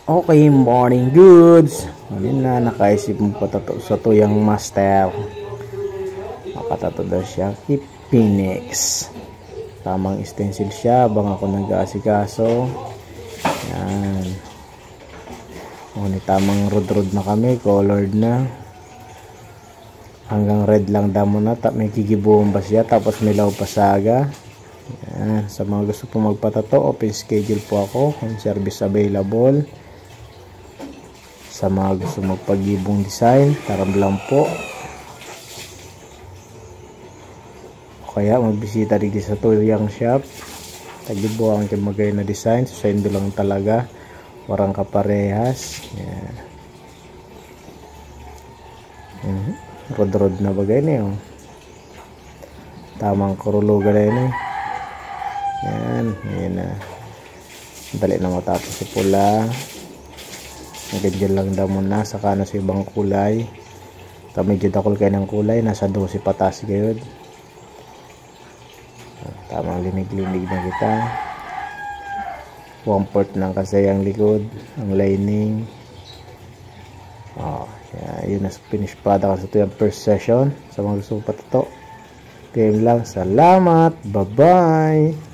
Okay, morning goods. Ayun na, nakaisip mo patato sa tuyang master. Makatato daw siya kay Phoenix. Tamang stencil siya, bang ako nag-aasikaso. Yan. Ngunit tamang rod na kami, colored na. Hanggang red lang damo na, may gigibuhong ba siya, tapos may law pasaga. Yan. Sa mga gusto po magpatato, open schedule po ako, kung service available. Sa mga gusto magpagibong design, taram lang po. O kaya magbisita rin sa tuyang shop. Tagibo ang kimagay na design, susendo lang talaga. Warang kaparehas. Yan. Rod na bagay na yun. Tamang kurulugan na yun eh. Yan, yan na. Dali na matapos sa pula. Ganyan lang daw muna, saka na sa ibang kulay. Medyo dakol kayo ng kulay, nasa 12 patas kayo. Tamang linig-linig na kita. 1/4 lang kasi ang likod, ang lining. Yun na finish product sa ito yung first session. Sa mga gusto patato, PM lang. Salamat, bye bye.